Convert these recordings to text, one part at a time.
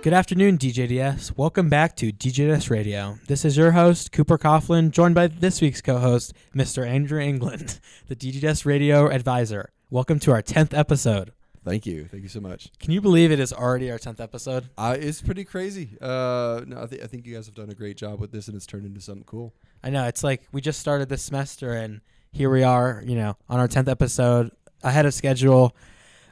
Good afternoon, DJDS. Welcome back to DJDS Radio. This is your host, Cooper Coughlin, joined by this week's co-host, Mr. Andrew England, the DJDS Radio advisor. Welcome to our 10th episode. Thank you. Thank you so much. Can you believe it is already our 10th episode? It's pretty crazy. I think you guys have done a great job with this, and it's turned into something cool. I know. It's like we just started this semester, and here we are, on our 10th episode, ahead of schedule,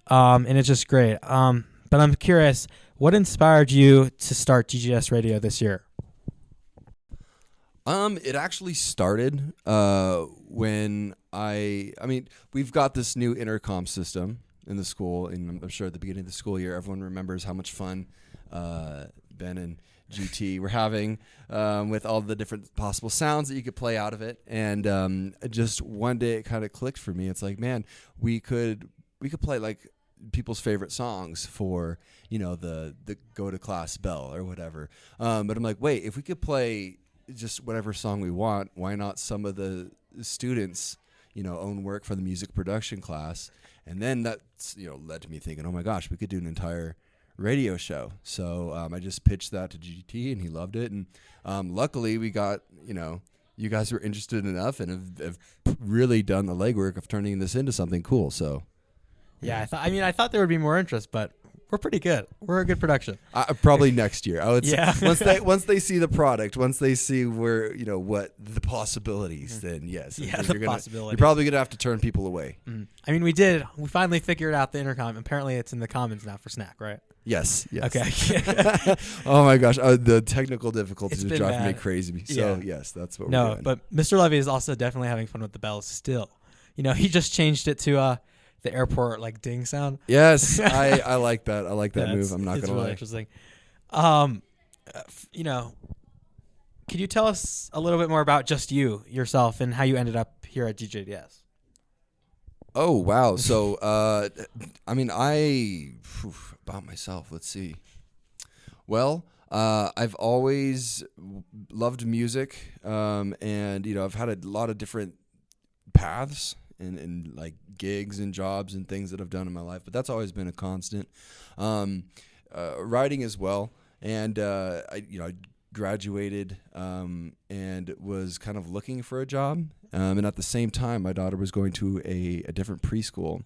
and it's just great. But I'm curious, what inspired you to start DJDS Radio this year? It actually started when we've got this new intercom system in the school, and I'm sure at the beginning of the school year, everyone remembers how much fun Ben and GT were having with all the different possible sounds that you could play out of it. And just one day it kind of clicked for me. It's like, man, we could play like people's favorite songs for, the go to class bell or whatever. But I'm like, wait, if we could play just whatever song we want, why not some of the students, own work for the music production class? And then that's, led to me thinking, oh my gosh, we could do an entire radio show. So I just pitched that to GT and he loved it. And luckily we got, you guys were interested enough and have really done the legwork of turning this into something cool. So yeah, I thought there would be more interest, but we're pretty good. We're a good production. Probably next year. I would say once they see the product, once they see where what the possibilities, then yes. Yeah, possibilities. You're probably gonna have to turn people away. We finally figured out the intercom. Apparently, it's in the commons now for Snack, right? Yes. Okay. Oh my gosh, the technical difficulties are driving me crazy. So yeah. Yes, that's what we're doing. But Mr. Levy is also definitely having fun with the bells still. He just changed it to the airport ding sound. Yes, I like that. I like that move. I'm not gonna really lie. Interesting. Could you tell us a little bit more about just yourself, and how you ended up here at DJDS? Oh wow. So about myself. Let's see. Well, I've always loved music, and I've had a lot of different paths and like gigs and jobs and things that I've done in my life, but that's always been a constant. Writing as well, and I graduated and was kind of looking for a job, and at the same time, my daughter was going to a different preschool,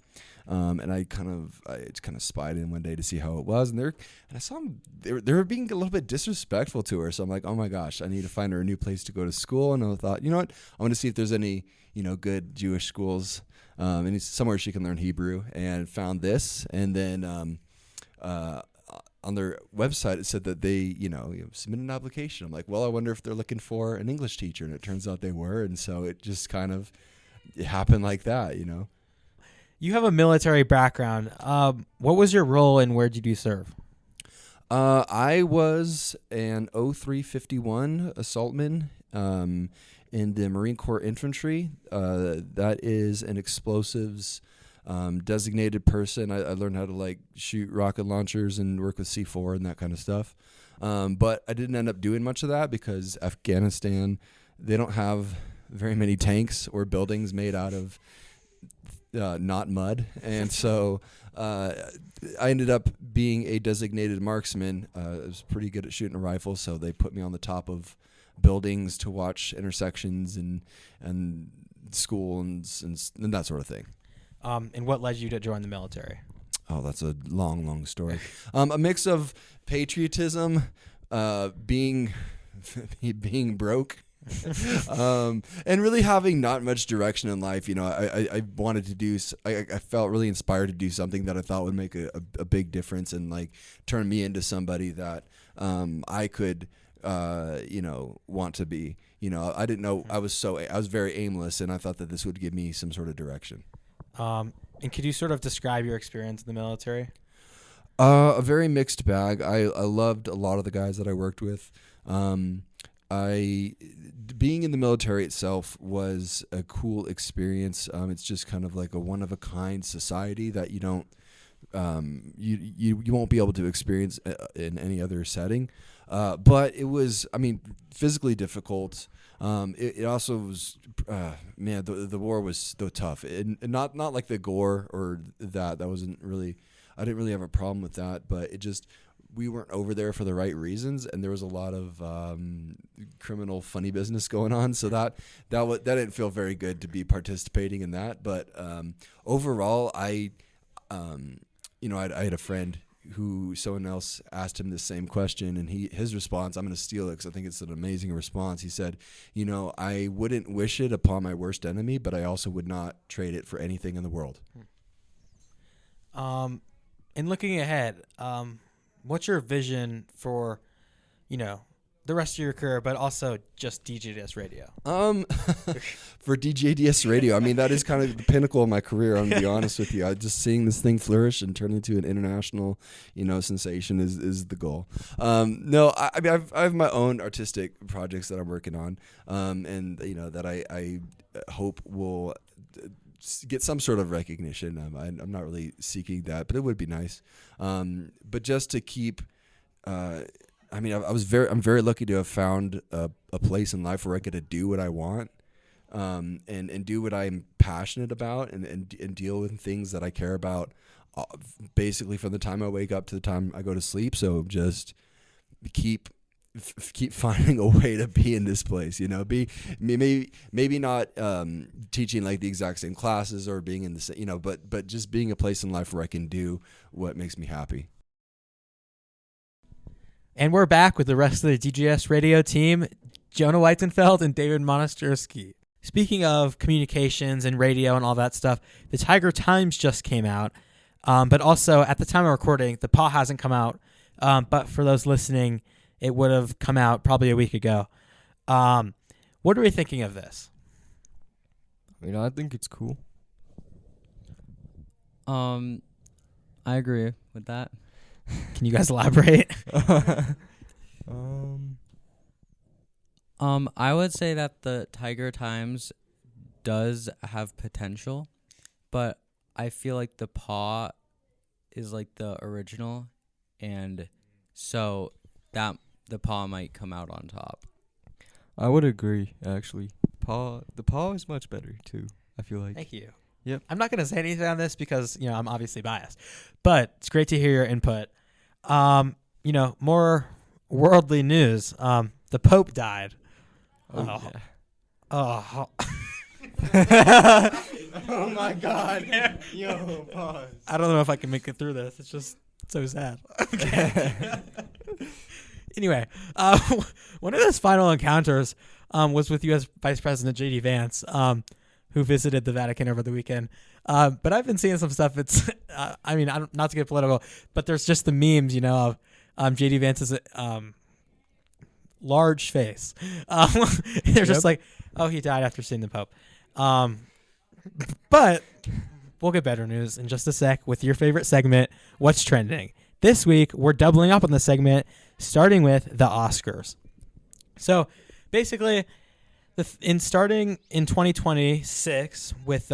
and I just kind of spied in one day to see how it was, and I saw them. They were being a little bit disrespectful to her, so I'm like, oh my gosh, I need to find her a new place to go to school, and I thought, you know what, I want to see if there's any good Jewish schools, and somewhere she can learn Hebrew, and found this. And then on their website, it said that they, submit an application. I'm like, well, I wonder if they're looking for an English teacher. And it turns out they were. And so it just it happened like that, You have a military background. What was your role and where did you serve? I was an 0351 assaultman, in the Marine Corps Infantry. That is an explosives designated person. I learned how to shoot rocket launchers and work with C4 and that kind of stuff. But I didn't end up doing much of that because Afghanistan, they don't have very many tanks or buildings made out of not mud. And so I ended up being a designated marksman. I was pretty good at shooting a rifle, so they put me on the top of buildings to watch intersections and school and that sort of thing. And what led you to join the military? Oh, that's a long story. A mix of patriotism, being broke, and really having not much direction in life. I wanted to do. I felt really inspired to do something that I thought would make a big difference and turn me into somebody that I could. Want to be. I didn't know. I was very aimless, and I thought that this would give me some sort of direction. And could you sort of describe your experience in the military? A very mixed bag. I loved a lot of the guys that I worked with. Being in the military itself was a cool experience. It's just kind of like a one of a kind society that you don't. You won't be able to experience in any other setting. But it was, physically difficult. It also was, the war was so tough. And not like the gore or that wasn't really, I didn't really have a problem with that, but it just we weren't over there for the right reasons, and there was a lot of criminal funny business going on. So that didn't feel very good to be participating in that. But overall, I had a friend who someone else asked him the same question, and his response, I'm going to steal it because I think it's an amazing response. He said, I wouldn't wish it upon my worst enemy, but I also would not trade it for anything in the world. And looking ahead, what's your vision for, the rest of your career, but also just DJDS Radio? For DJDS Radio, I mean, that is kind of the pinnacle of my career. I'm gonna be honest with you. Just seeing this thing flourish and turn into an international, sensation is the goal. No, I mean, I have my own artistic projects that I'm working on, and that I hope will get some sort of recognition. I'm not really seeking that, but it would be nice. But just to keep. I'm very lucky to have found a place in life where I get to do what I want, and do what I'm passionate about, and deal with things that I care about, basically from the time I wake up to the time I go to sleep. So just keep finding a way to be in this place. Maybe not teaching like the exact same classes or being in the same, but just being a place in life where I can do what makes me happy. And we're back with the rest of the DJS Radio team, Jonah Weitenfeld and David Monastersky. Speaking of communications and radio and all that stuff, the Tiger Times just came out, but also at the time of recording, the PAW hasn't come out, but for those listening, it would have come out probably a week ago. What are we thinking of this? I think it's cool. I agree with that. Can you guys elaborate? I would say that the Tiger Times does have potential, but I feel like the PAW is like the original, and so that the PAW might come out on top. I would agree, actually. The PAW is much better too, I feel like. Thank you. Yep. I'm not going to say anything on this because, I'm obviously biased, but it's great to hear your input. More worldly news. The Pope died. Yeah. Oh. Oh my God. Yo, pause. I don't know if I can make it through this. It's just so sad. Okay. Anyway, one of those final encounters was with U.S. Vice President J.D. Vance, who visited the Vatican over the weekend. But I've been seeing some stuff. It's, not to get political, but there's just the memes, of J.D. Vance's large face. They're just like, oh, he died after seeing the Pope. But we'll get better news in just a sec with your favorite segment, What's Trending. This week, we're doubling up on the segment, starting with the Oscars. So basically, starting in 2026 with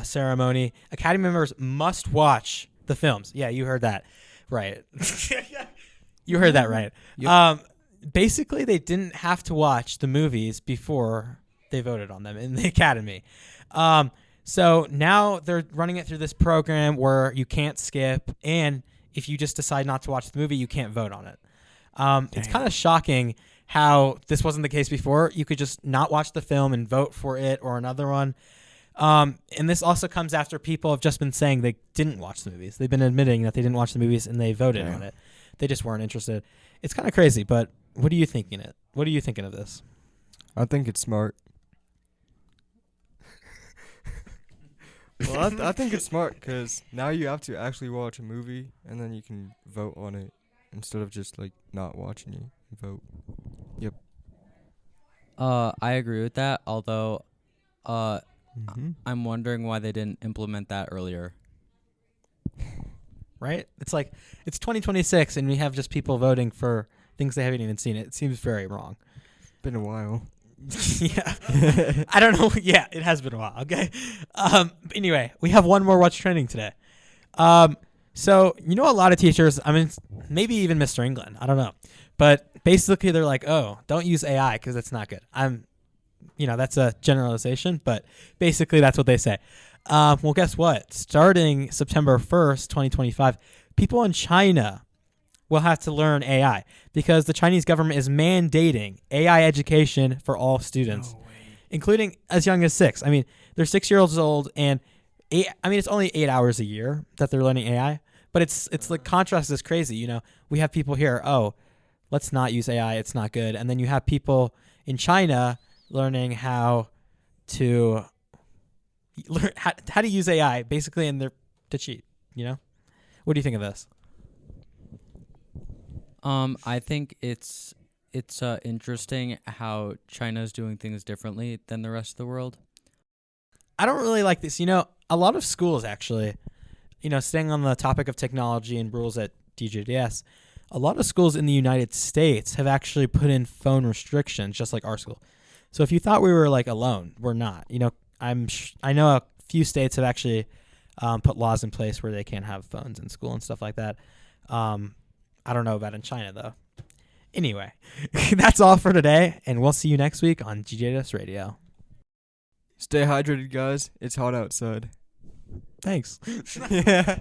ceremony, Academy members must watch the films. Yeah, you heard that right. You heard that right. Yep. Basically, they didn't have to watch the movies before they voted on them in the Academy. So now they're running it through this program where you can't skip, and if you just decide not to watch the movie, you can't vote on it. It's kind of shocking how this wasn't the case before. You could just not watch the film and vote for it or another one. And this also comes after people have just been saying they didn't watch the movies. They've been admitting that they didn't watch the movies and they voted on it. They just weren't interested. It's kind of crazy, but what are you thinking of this? I think it's smart. Well, I think it's smart because now you have to actually watch a movie and then you can vote on it instead of just like not watching it and vote. Yep. I agree with that, although I'm wondering why they didn't implement that earlier. Right? It's like it's 2026 and we have just people voting for things they haven't even seen. It seems very wrong. Been a while. Yeah. I don't know. Yeah, it has been a while. Okay. Anyway, we have one more What's Trending today. So, a lot of teachers, maybe even Mr. England, I don't know. But basically they're like, oh, don't use AI because it's not good. That's a generalization, but basically that's what they say. Well, guess what? Starting September 1st, 2025, people in China will have to learn AI because the Chinese government is mandating AI education for all students, including as young as 6. I mean, they're 6 years old, and it's only 8 hours a year that they're learning AI. But it's the contrast is crazy. You know, we have people here, let's not use AI, it's not good. And then you have people in China learning how to use AI basically to cheat, you know? What do you think of this? I think it's interesting how China's doing things differently than the rest of the world. I don't really like this. You know, a lot of schools actually, you know, staying on the topic of technology and rules at DJDS, a lot of schools in the United States have actually put in phone restrictions, just like our school. So if you thought we were like alone, we're not. You know, I know a few states have actually put laws in place where they can't have phones in school and stuff like that. I don't know about in China though. Anyway, that's all for today, and we'll see you next week on DJDS Radio. Stay hydrated, guys. It's hot outside. Thanks. Yeah.